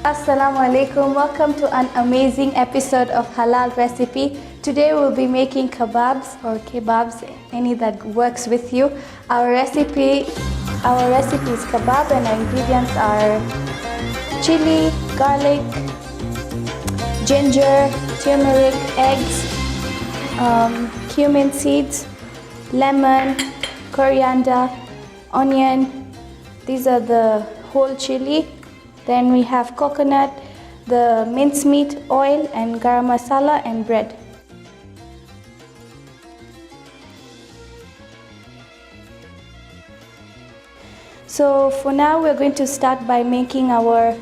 Assalamu alaikum. Welcome to an amazing episode of Halal Recipe. Today we'll be making kebabs or kebabs, any that works with you. Our recipe is kebab and our ingredients are chili, garlic, ginger, turmeric, eggs, cumin seeds, lemon, coriander, onion. These are the whole chili. Then we have coconut, the mincemeat, oil, and garam masala and bread. So for now we're going to start by making our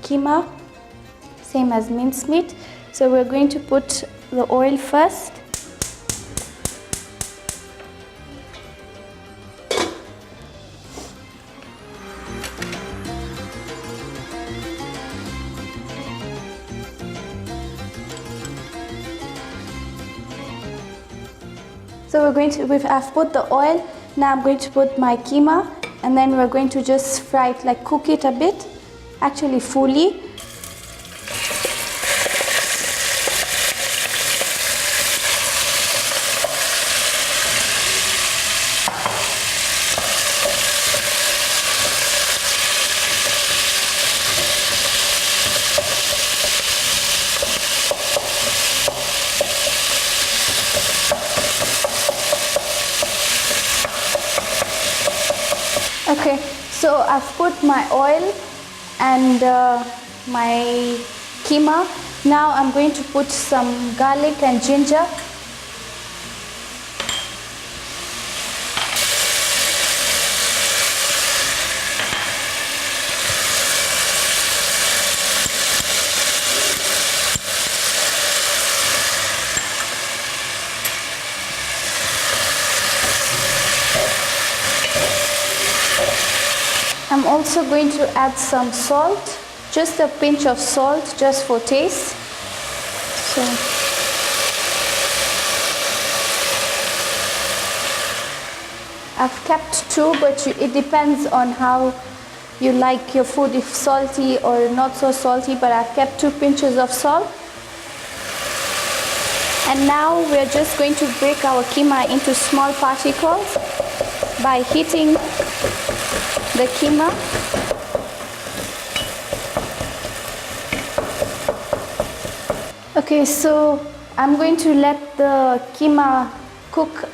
keema, same as mincemeat. So we're going to put the oil first. So I've put the oil, now I'm going to put my keema and then we're going to just fry it, like cook it a bit, actually fully. Okay, so I've put my oil and my keema. Now I'm going to put some garlic and ginger. I'm also going to add some salt, just a pinch of salt, just for taste. So I've kept two, but it depends on how you like your food, if salty or not so salty, but I've kept 2 pinches of salt. And now we're just going to break our keema into small particles by heating the keema. Okay, so I'm going to let the keema cook,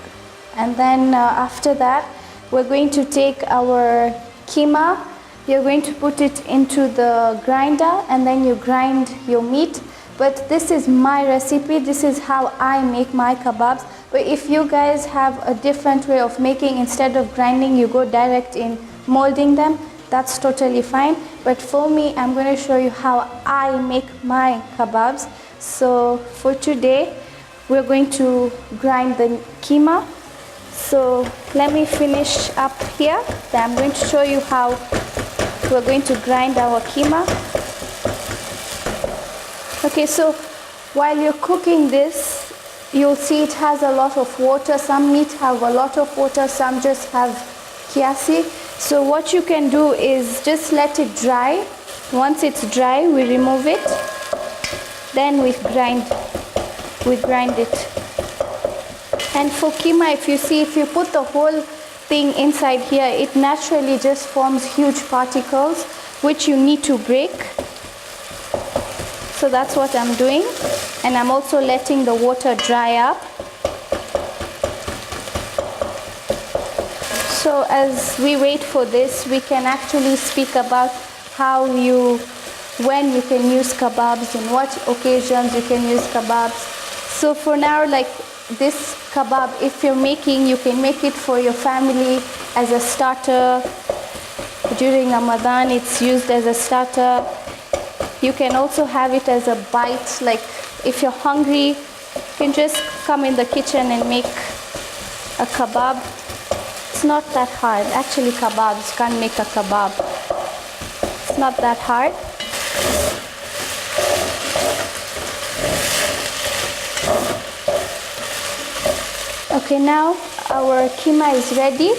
and then after that we're going to take our keema, you're going to put it into the grinder and then you grind your meat. But this is my recipe, this is how I make my kebabs. But if you guys have a different way of making, instead of grinding you go direct in molding them, that's totally fine. But for me, I'm going to show you how I make my kebabs. So for today we're going to grind the keema. So let me finish up here, then I'm going to show you how we're going to grind our keema. Okay, so while you're cooking this, you'll see it has a lot of water. Some meat have a lot of water, some just have kiasi. So what you can do is just let it dry. Once it's dry, we remove it. Then we grind it. And for keema, if you put the whole thing inside here, it naturally just forms huge particles, which you need to break. So that's what I'm doing. And I'm also letting the water dry up. So as we wait for this, we can actually speak about when you can use kebabs, in what occasions you can use kebabs. So for now, like this kebab, if you're making, you can make it for your family as a starter. During Ramadan, it's used as a starter. You can also have it as a bite, like if you're hungry, you can just come in the kitchen and make a kebab. It's not that hard. Actually, kebabs can't make a kebab. It's not that hard. Okay, now our keema is ready.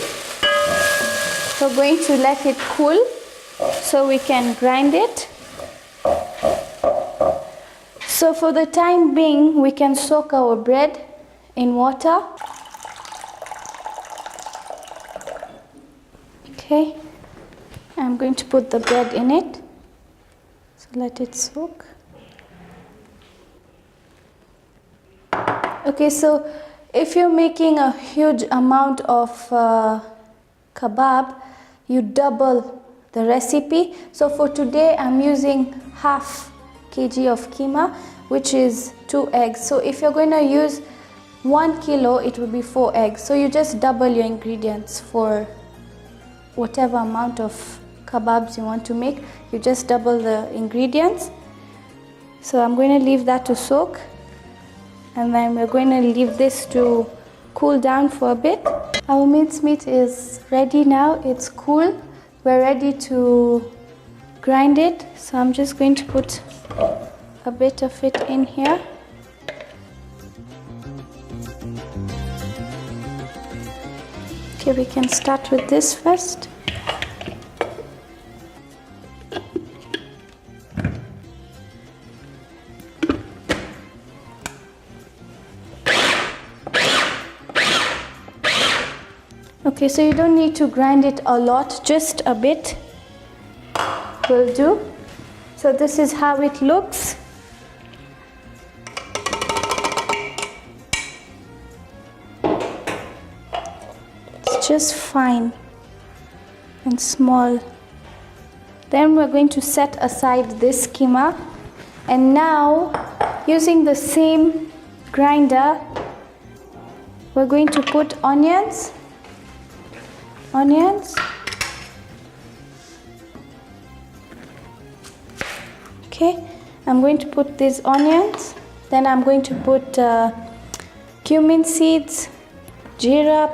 We're going to let it cool so we can grind it. So for the time being, we can soak our bread in water. Okay, I'm going to put the bread in it. So let it soak. Okay, so if you're making a huge amount of kebab, you double the recipe. So for today, I'm using half kg of keema, which is 2 eggs. So if you're going to use 1 kilo, it will be 4 eggs. So you just double your ingredients for whatever amount of kebabs you want to make. You just double the ingredients. So I'm going to leave that to soak, and then we're going to leave this to cool down for a bit. Our mincemeat is ready now. It's cool. We're ready to grind it. So I'm just going to put a bit of it in here. Okay, we can start with this first. Okay, so you don't need to grind it a lot, just a bit will do. So this is how it looks. It's just fine and small. Then we're going to set aside this keema, and now using the same grinder, we're going to put onions. Okay, I'm going to put these onions. Then I'm going to put cumin seeds, jeera,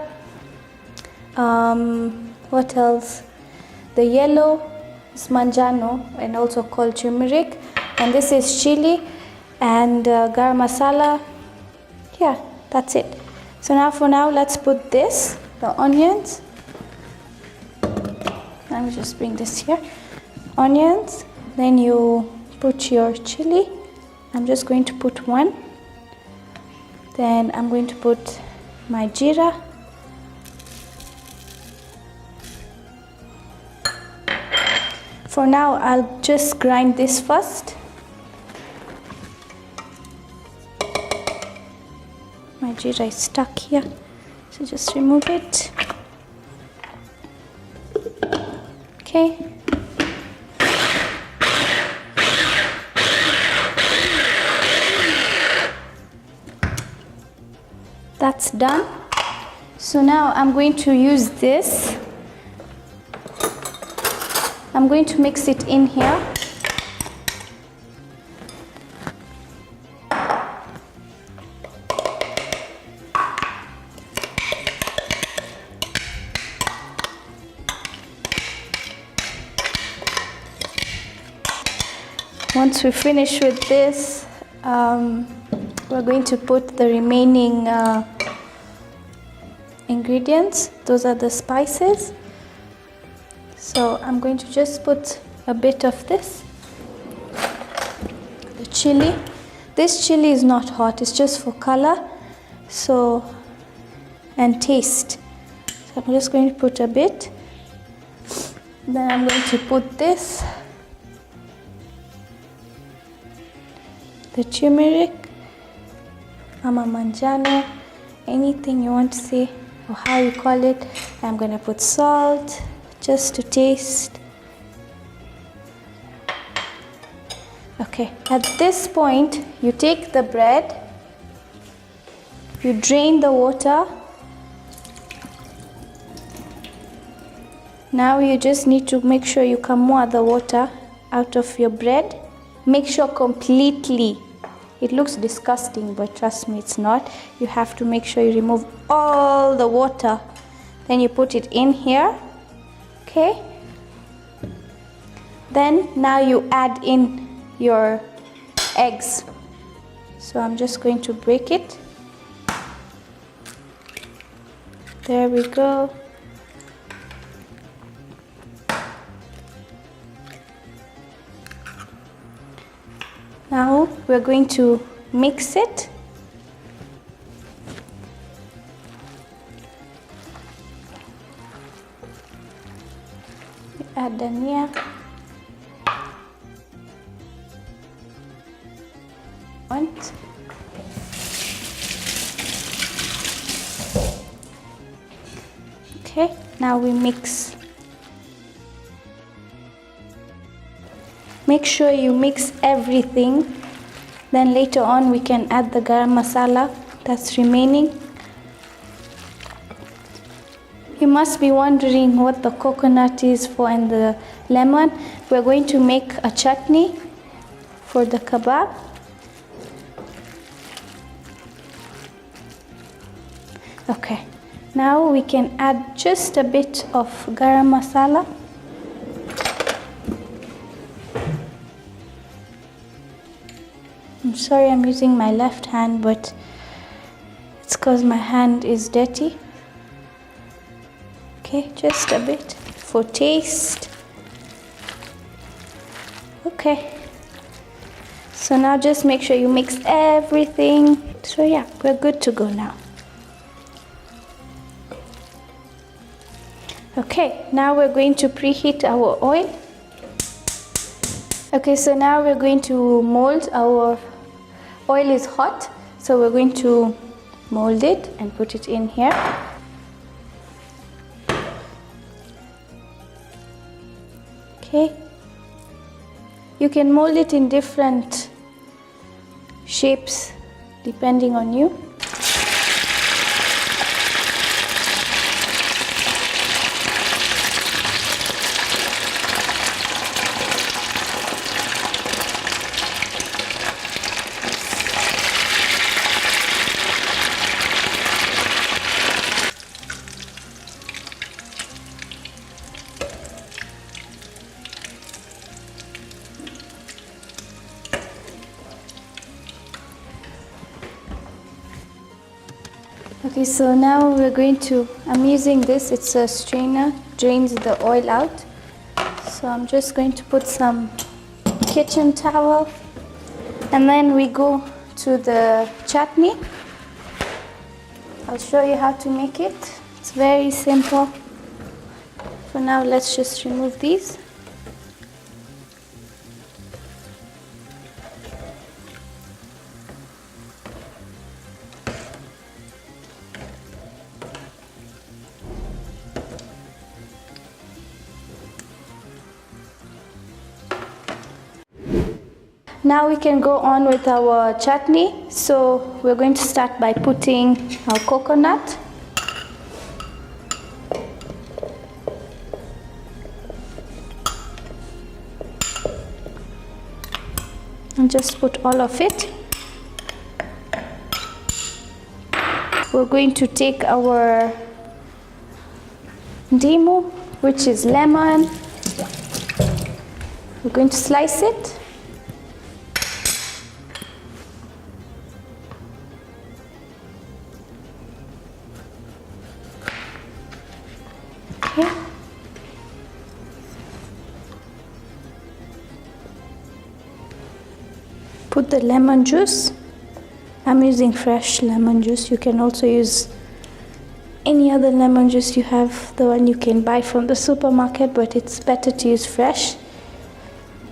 what else? The yellow is manjano and also called turmeric, and this is chili and garam masala. Yeah, that's it. So now for now, let's put this, the onions. Let me just bring this here. Onions, then you put your chili. I'm just going to put 1. Then I'm going to put my jeera. For now, I'll just grind this first. My jeera is stuck here, so just remove it. Okay. That's done. So now I'm going to use this. I'm going to mix it in here. Once we finish with this, we're going to put the remaining ingredients. Those are the spices. So I'm going to just put a bit of this. The chili. This chili is not hot, it's just for color, so, and taste. So I'm just going to put a bit. Then I'm going to put this. The turmeric, ama manjano, anything you want to say or how you call it. I'm going to put salt just to taste. Okay, at this point you take the bread, you drain the water. Now you just need to make sure you kamua the water out of your bread. Make sure completely. It looks disgusting, but trust me, it's not. You have to make sure you remove all the water. Then you put it in here. Okay? Then now you add in your eggs. So I'm just going to break it. There we go. Now we're going to mix it. Add dhania. Okay, now we mix. Make sure you mix everything. Then later on we can add the garam masala that's remaining. You must be wondering what the coconut is for and the lemon. We're going to make a chutney for the kebab. Okay, now we can add just a bit of garam masala. I'm sorry I'm using my left hand, but it's because my hand is dirty. Okay, just a bit for taste. Okay, so now just make sure you mix everything. So yeah, we're good to go now. Okay, now we're going to preheat our oil. Okay, so now we're going to mold. Our oil is hot, so we're going to mold it and put it in here. Okay, you can mold it in different shapes depending on you. Okay, so now we're going to, I'm using this, it's a strainer, drains the oil out. So I'm just going to put some kitchen towel, and then we go to the chutney. I'll show you how to make it. It's very simple. For now, let's just remove these. Now we can go on with our chutney. So we're going to start by putting our coconut. And just put all of it. We're going to take our ndimu, which is lemon. We're going to slice it. Okay. Put the lemon juice. I'm using fresh lemon juice. You can also use any other lemon juice you have, the one you can buy from the supermarket, but it's better to use fresh.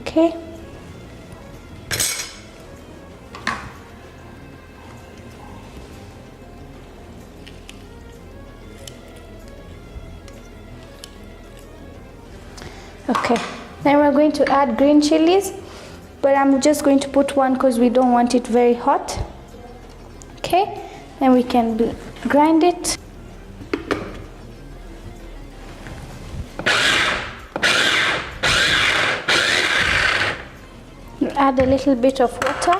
Okay. Okay, then we're going to add green chilies, but I'm just going to put one because we don't want it very hot. Okay, then we can grind it. Add a little bit of water.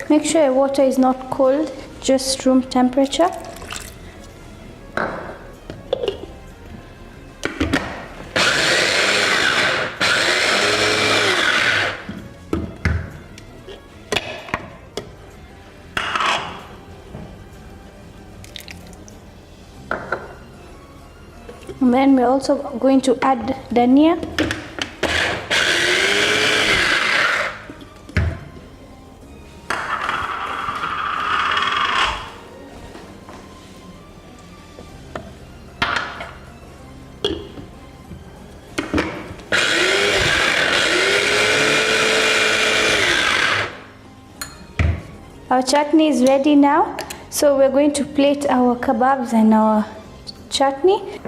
Make sure your water is not cold, just room temperature. And then we're also going to add dhania. chutney is ready now. So we're going to plate our kebabs and our chutney. You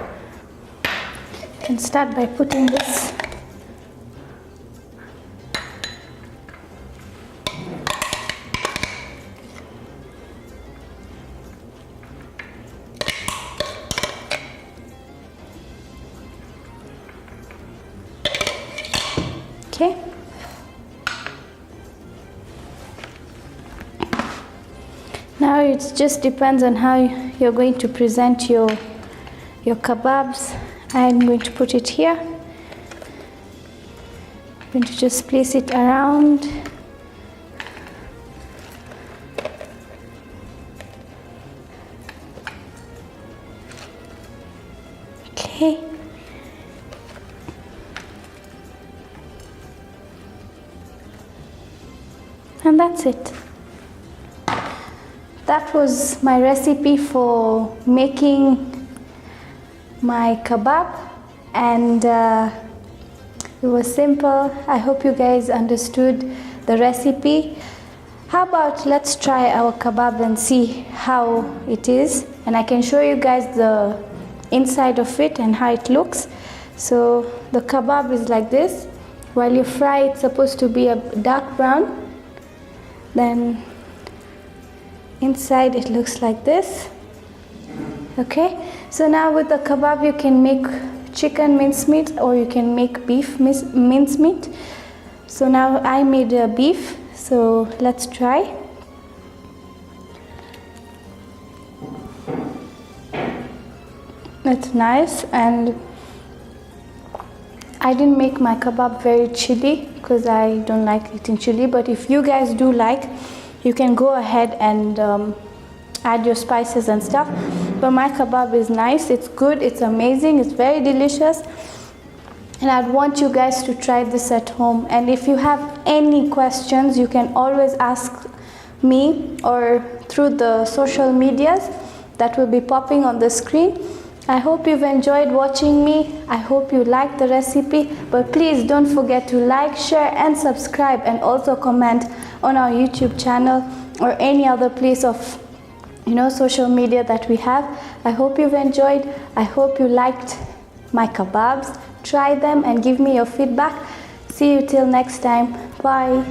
can start by putting this. Okay. Now it just depends on how you're going to present your kebabs. I'm going to put it here. I'm going to just place it around. Okay. And that's it. That was my recipe for making my kebab, and it was simple. I hope you guys understood the recipe. How about let's try our kebab and see how it is, and I can show you guys the inside of it and how it looks. So the kebab is like this. While you fry, it's supposed to be a dark brown. Then inside it looks like this. Okay, so now with the kebab you can make chicken mincemeat or you can make beef mincemeat. So now I made a beef, so let's try. It's nice, and I didn't make my kebab very chili because I don't like eating chili, but if you guys do like, you can go ahead and add your spices and stuff. But my kebab is nice, it's good, it's amazing, it's very delicious, and I'd want you guys to try this at home. And if you have any questions, you can always ask me or through the social medias that will be popping on the screen. I hope you've enjoyed watching me. I hope you liked the recipe, but please don't forget to like, share and subscribe, and also comment on our YouTube channel or any other place of social media that we have. I hope you've enjoyed. I hope you liked my kebabs. Try them and give me your feedback. See you till next time. Bye.